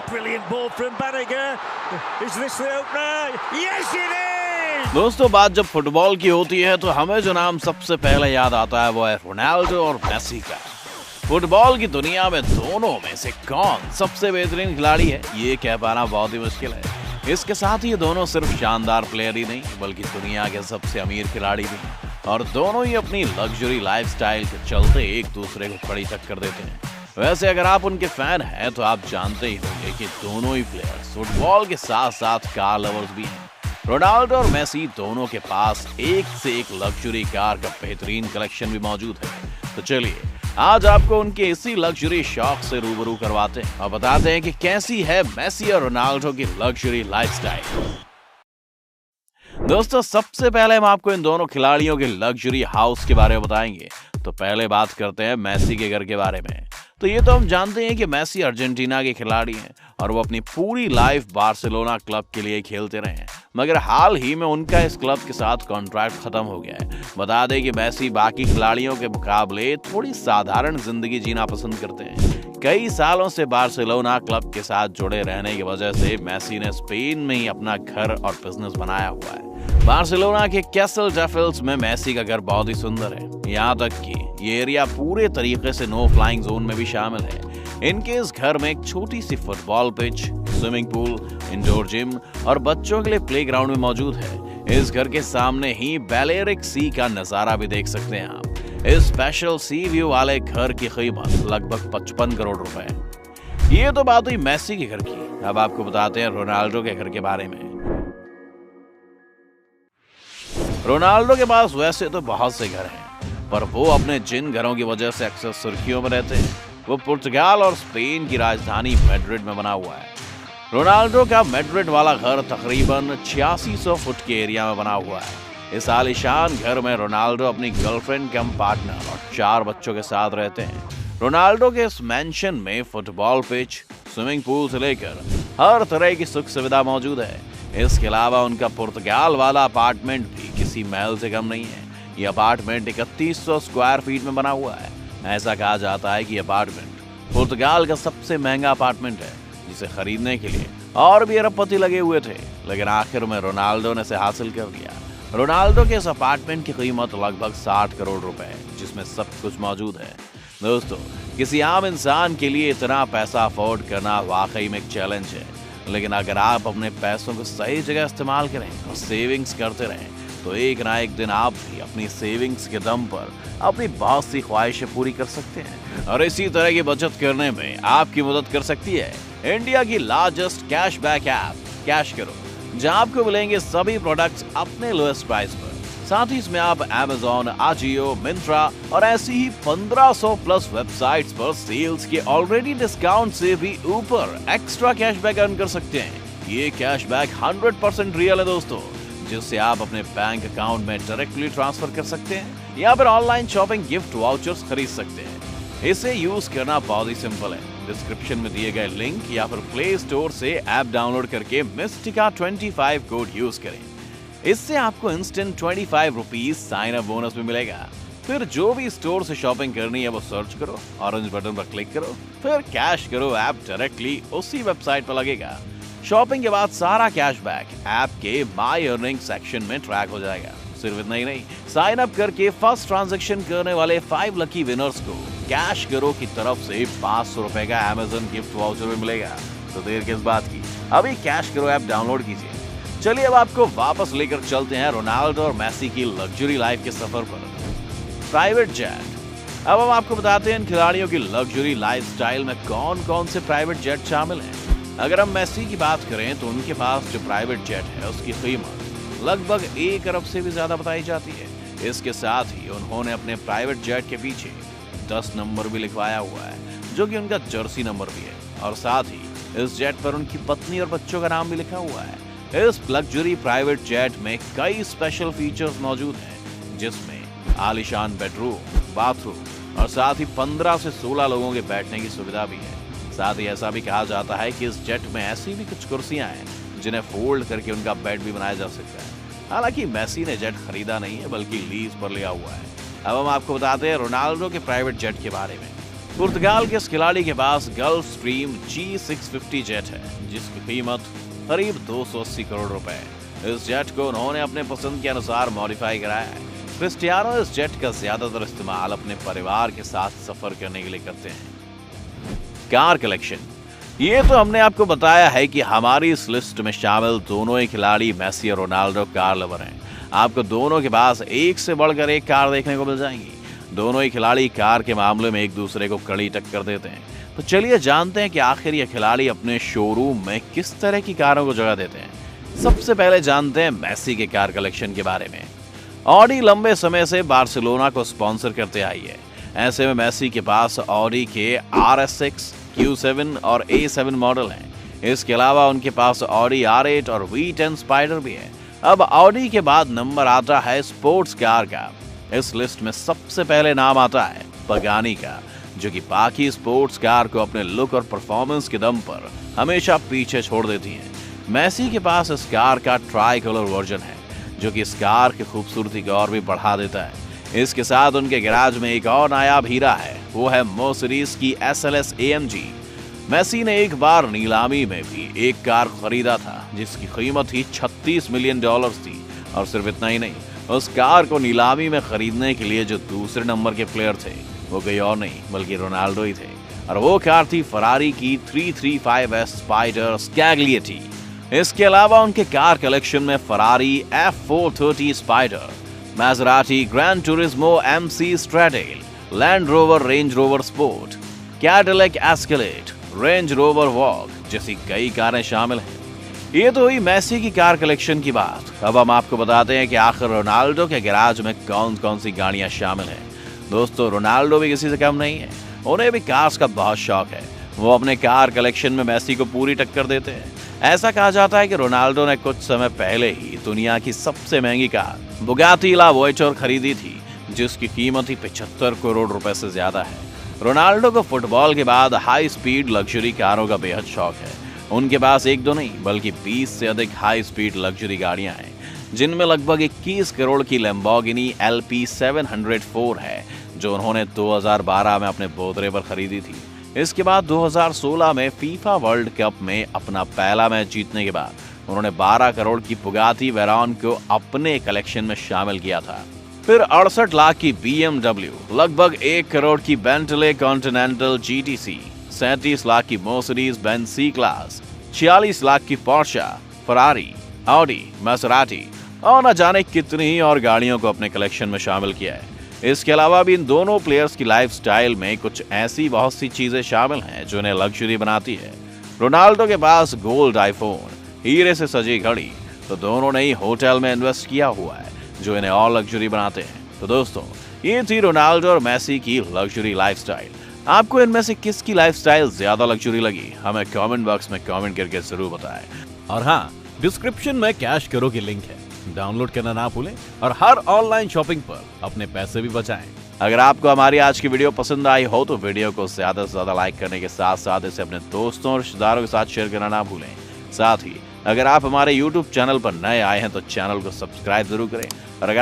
brilliant ball from Banniger. Is this the opener? Yes, it is! दोस्तों, बात जब football की होती है तो हमें जो नाम सबसे पहले याद आता है वो है रोनाल्डो और मेसी का। फुटबॉल की दुनिया में दोनों में से कौन सबसे बेहतरीन खिलाड़ी है, ये कह पाना बहुत ही मुश्किल है। इसके साथ ही ये दोनों सिर्फ शानदार प्लेयर ही नहीं बल्कि दुनिया के सबसे अमीर खिलाड़ी भी हैं और दोनों ही अपनी लग्जरी लाइफस्टाइल के चलते एक दूसरे को बड़ी टक्कर देते हैं। वैसे अगर आप उनके फैन हैं तो आप जानते ही होंगे कि दोनों ही प्लेयर्स फुटबॉल के साथ साथ कार लवर्स भी हैं। रोनाल्डो और मेसी दोनों के पास एक से एक लग्जरी कार का बेहतरीन कलेक्शन भी मौजूद है। तो चलिए आज आपको उनके इसी लग्जरी शौक से रूबरू करवाते हैं और बताते हैं कि कैसी है मेसी और रोनाल्डो की लग्जरी लाइफस्टाइल। दोस्तों, सबसे पहले हम आपको इन दोनों खिलाड़ियों के लग्जरी हाउस के बारे में बताएंगे। तो पहले बात करते हैं मेसी के घर के बारे में। तो ये तो हम जानते हैं कि मेसी अर्जेंटीना के खिलाड़ी हैं और वो अपनी पूरी लाइफ बार्सिलोना क्लब के लिए खेलते रहे हैं, मगर हाल ही में उनका इस क्लब के साथ कॉन्ट्रैक्ट खत्म हो गया है। बता दें कि मेसी बाकी खिलाड़ियों के मुकाबले थोड़ी साधारण जिंदगी जीना पसंद करते हैं। कई सालों से बार्सिलोना क्लब के साथ जुड़े रहने की वजह से मेसी ने स्पेन में ही अपना घर और बिजनेस बनाया हुआ है। बार्सिलोना के कैसल डेफिल्स में मेसी का घर बहुत ही सुंदर है, यहाँ तक कि ये एरिया पूरे तरीके से नो फ्लाइंग जोन में भी शामिल है। इनके इस घर में एक छोटी सी football pitch, swimming pool, indoor gym और बच्चों के लिए प्लेग्राउंड भी मौजूद है। इस घर के सामने ही बैलेरिक सी का नजारा भी देख सकते हैं आप। इस स्पेशल सी व्यू वाले घर की कीमत लगभग 55 करोड़ रुपए। ये तो बात हुई मेसी के घर की। अब आपको बताते हैं रोनाल्डो के घर के बारे में। रोनाल्डो के पास वैसे तो बहुत से घर हैं, पर वो अपने जिन घरों की वजह से अक्सर सुर्खियों में रहते हैं वो पुर्तगाल और स्पेन की राजधानी मैड्रिड में बना हुआ है। रोनाल्डो का मैड्रिड वाला घर तकरीबन 8600 फुट के एरिया में बना हुआ है। इस आलीशान घर में रोनाल्डो अपनी गर्लफ्रेंड कम पार्टनर और 4 बच्चों के साथ रहते हैं। रोनाल्डो के इस मैंशन में फुटबॉल पिच, स्विमिंग पूल से लेकर हर तरह की सुख सुविधा मौजूद है। इसके अलावा उनका पुर्तगाल वाला अपार्टमेंट भी किसी महल से कम नहीं है। ये अपार्टमेंट 3100 स्क्वायर फीट में बना हुआ है। ऐसा कहा जाता है कि अपार्टमेंट पुर्तगाल का सबसे महंगा अपार्टमेंट है, जिसे खरीदने के लिए और भी अरबपति लगे हुए थे, लेकिन आखिर में रोनाल्डो ने इसे हासिल कर लिया। रोनाल्डो के इस अपार्टमेंट की कीमत लगभग 60 करोड़ रुपए है, जिसमें सब कुछ मौजूद है। दोस्तों, किसी आम इंसान के लिए इतना पैसा अफोर्ड करना वाकई में एक चैलेंज है, लेकिन अगर आप अपने पैसों को सही जगह इस्तेमाल करें और सेविंग्स करते रहें तो एक ना एक दिन आप भी अपनी सेविंग्स के दम पर अपनी बहुत सी ख्वाहिशें पूरी कर सकते हैं। और इसी तरह की बचत करने में आपकी मदद कर सकती है इंडिया की लार्जेस्ट कैशबैक ऐप कैश करो, जहां आपको मिलेंगे सभी प्रोडक्ट्स अपने लोएस्ट प्राइस पर। साथ ही इसमें आप Amazon, Ajio, Myntra और ऐसी ही 1500 प्लस वेबसाइट्स पर सेल्स के ऑलरेडी डिस्काउंट से भी ऊपर एक्स्ट्रा कैशबैक अर्न कर सकते हैं। ये कैशबैक 100% रियल है दोस्तों, जिससे आप अपने बैंक अकाउंट में डायरेक्टली ट्रांसफर कर सकते हैं या फिर ऑनलाइन शॉपिंग गिफ्ट वाउचर्स खरीद सकते हैं। इसे यूज करना बहुत ही सिंपल है। डिस्क्रिप्शन में दिए गए लिंक या फिर प्ले स्टोर से ऐप डाउनलोड करके मिस्टिका 25 कोड यूज करें। इससे आपको instant 25 rupees sign up bonus भी मिलेगा। फिर जो भी स्टोर से शॉपिंग करनी है वो सर्च करो, ऑरेंज बटन पर क्लिक करो, फिर कैश करो, ऐप डायरेक्टली उसी वेबसाइट पर लगेगा। शॉपिंग के बाद सारा कैशबैक ऐप के माई अर्निंग सेक्शन में ट्रैक हो जाएगा। सिर्फ इतना ही नहीं, साइन अप करके फर्स्ट ट्रांजैक्शन करने वाले 5 लकी विनर्स को कैश करो की तरफ से 500 रुपए का Amazon गिफ्ट वाउचर भी मिलेगा। तो देर किस बात की, अभी कैश करो ऐप डाउनलोड कीजिए। चलिए अब आपको वापस लेकर चलते हैं रोनाल्डो और मेसी की लग्जरी लाइफ के सफर पर। Private jet. अब हम आपको बताते हैं इन खिलाड़ियों की लग्जरी लाइफस्टाइल में कौन कौन से प्राइवेट जेट शामिल हैं। अगर हम मेसी की बात करें तो उनके पास जो प्राइवेट जेट है उसकी कीमत लगभग 1 अरब से भी ज्यादा बताई जाती है। इसके साथ ही उन्होंने अपने प्राइवेट जेट के पीछे 10 नंबर भी लिखवाया हुआ है, जो कि उनका जर्सी नंबर भी है, और साथ ही इस जेट पर उनकी पत्नी और बच्चों का नाम भी लिखा हुआ है। इस लग्जरी प्राइवेट जेट में कई स्पेशल फीचर्स मौजूद हैं, जिसमें आलीशान बेडरूम, बाथरूम और साथ ही 15 से 16 लोगों के बैठने की सुविधा भी है। साथ ही ऐसा भी कहा जाता है कि इस जेट में ऐसी भी कुछ कुर्सियां हैं जिन्हें फोल्ड करके उनका बेड भी बनाया जा सकता है। हालांकि मेसी ने जेट खरीदा नहीं है बल्कि लीज पर लिया हुआ है। अब हम आपको बताते हैं रोनाल्डो के प्राइवेट जेट के बारे में। पुर्तगाल के इस खिलाड़ी के पास गल्फ स्ट्रीम G650 जेट है, जिसकी कीमत करीब 280 करोड़ रुपए। इस जेट को उन्होंने अपने पसंद के अनुसार मॉडिफाई कराया है। क्रिस्टियानो इस जेट का ज्यादातर इस्तेमाल अपने परिवार के साथ सफर करने के लिए करते हैं। Car collection. ये तो हमने आपको बताया है कि हमारी इस लिस्ट में शामिल दोनों ही खिलाड़ी मेसी और रोनाल्डो कार लवर हैं। आपको दोनों के पास एक से बढ़कर एक कार देखने को मिल जाएंगी। दोनों ही खिलाड़ी कार के मामले में एक दूसरे को कड़ी टक्कर देते हैं। तो चलिए जानते हैं कि आखिर ये खिलाड़ी अपने शोरूम में किस तरह की कारों को जगह देते हैं। सबसे पहले जानते हैं मेसी के कार कलेक्शन के बारे में। ऑडी लंबे समय से बार्सिलोना को स्पॉन्सर करते आई है। ऐसे में मेसी के पास ऑडी के RS6, Q7 और A7 मॉडल हैं। इसके अलावा उनके पास ऑडी R8 और V10 स्पाइडर भी है। अब ऑडी के बाद नंबर आता है स्पोर्ट्स कार का। इस लिस्ट में सबसे पहले नाम आता है पगानी का, जो कि बाकी स्पोर्ट्स कार को अपने लुक और परफॉर्मेंस के दम पर हमेशा पीछे छोड़ देती हैं। मेसी के पास इस कार का ट्राई कलर वर्जन है, जो कि इस कार की खूबसूरती को और भी बढ़ा देता है। इसके साथ उनके गैराज में एक और नायाब हीरा है, वो है मर्सिडीज की SLS AMG। मेसी ने एक बार नीलामी में भी एक कार खरीदा था, जिसकी कीमत ही $36 मिलियन थी। और सिर्फ इतना ही नहीं, उस कार को नीलामी में खरीदने के लिए जो दूसरे नंबर के प्लेयर थे वो कोई और नहीं बल्कि रोनाल्डो ही थे। और वो कार थी फरारी की 335S स्पाइडर स्कैग्लिएटी। इसके अलावा उनके कार कलेक्शन में Ferrari F430 Spider, Maserati Grand Turismo MC Stradale, Land Rover Range Rover Sport, Cadillac Escalade, Range Rover Vogue जैसी कई कारें शामिल हैं। ये तो हुई मेसी की कार कलेक्शन की बात। अब हम आपको बताते हैं कि आखिर रोनाल्डो के गैराज में कौन कौन सी गाड़ियां शामिल हैं। दोस्तों, रोनाल्डो भी किसी से कम नहीं है। उन्हें भी कार्स का बहुत शौक है। वो अपने कार कलेक्शन में मेसी को पूरी टक्कर देते हैं। ऐसा कहा जाता है कि रोनाल्डो ने कुछ समय पहले ही दुनिया की सबसे महंगी कार बुगाटी ला वॉयटर खरीदी थी, जिसकी कीमत ही 75 करोड़ रुपए से ज्यादा है। रोनाल्डो को फुटबॉल के बाद हाई स्पीड लग्जरी कारों का बेहद शौक है। उनके पास एक दो नहीं बल्कि 20 से अधिक हाई स्पीड लग्जरी गाड़ियां हैं, जिनमें लगभग 21 करोड़ की लैम्बोर्गिनी LP704 है, जो उन्होंने 2012 में अपने बोतरे पर खरीदी थी। इसके बाद 2016 में फीफा वर्ल्ड कप में अपना पहला मैच जीतने के बाद उन्होंने 12 करोड़ की बुगाटी वेरॉन को अपने कलेक्शन में शामिल किया था। फिर 68 लाख की BMW, लगभग 1 करोड़ की बेंटले कॉन्टिनेंटल GTC, 37 लाख की Mercedes Benz C class, 46 lakh की पोर्शा, फरारी, ऑडी, मैसेराटी और न जाने कितनी ही और गाड़ियों को अपने कलेक्शन में शामिल किया है। इसके अलावा भी इन दोनों प्लेयर्स की लाइफस्टाइल में कुछ ऐसी बहुत सी चीजें शामिल हैं जो इन्हें लग्जरी बनाती है। रोनाल्डो के पास गोल्ड आईफोन, हीरे से सजी घड़ी, तो दोनों ने ही होटल में इन्वेस्ट किया हुआ है, जो इन्हें और लग्जरी बनाते हैं। तो दोस्तों, ये थी रोनाल्डो और मेसी की लग्जरी लाइफस्टाइल। आपको इनमें से किसकी लाइफस्टाइल ज्यादा लग्जरी लगी, हमें कमेंट बॉक्स में कमेंट करके जरूर बताएं। और हाँ, डिस्क्रिप्शन में कैश करो की लिंक है, डाउनलोड करना ना भूलें और हर ऑनलाइन शॉपिंग पर अपने पैसे भी बचाएं। अगर आपको हमारी आज की वीडियो पसंद आई हो तो वीडियो को ज्यादा से ज्यादा लाइक करने के साथ साथ इसे अपने दोस्तों और रिश्तेदारों के साथ शेयर करना ना भूलें। साथ ही अगर आप हमारे YouTube चैनल पर नए आए हैं तो चैनल को सब्सक्राइब जरूर करें। और अगर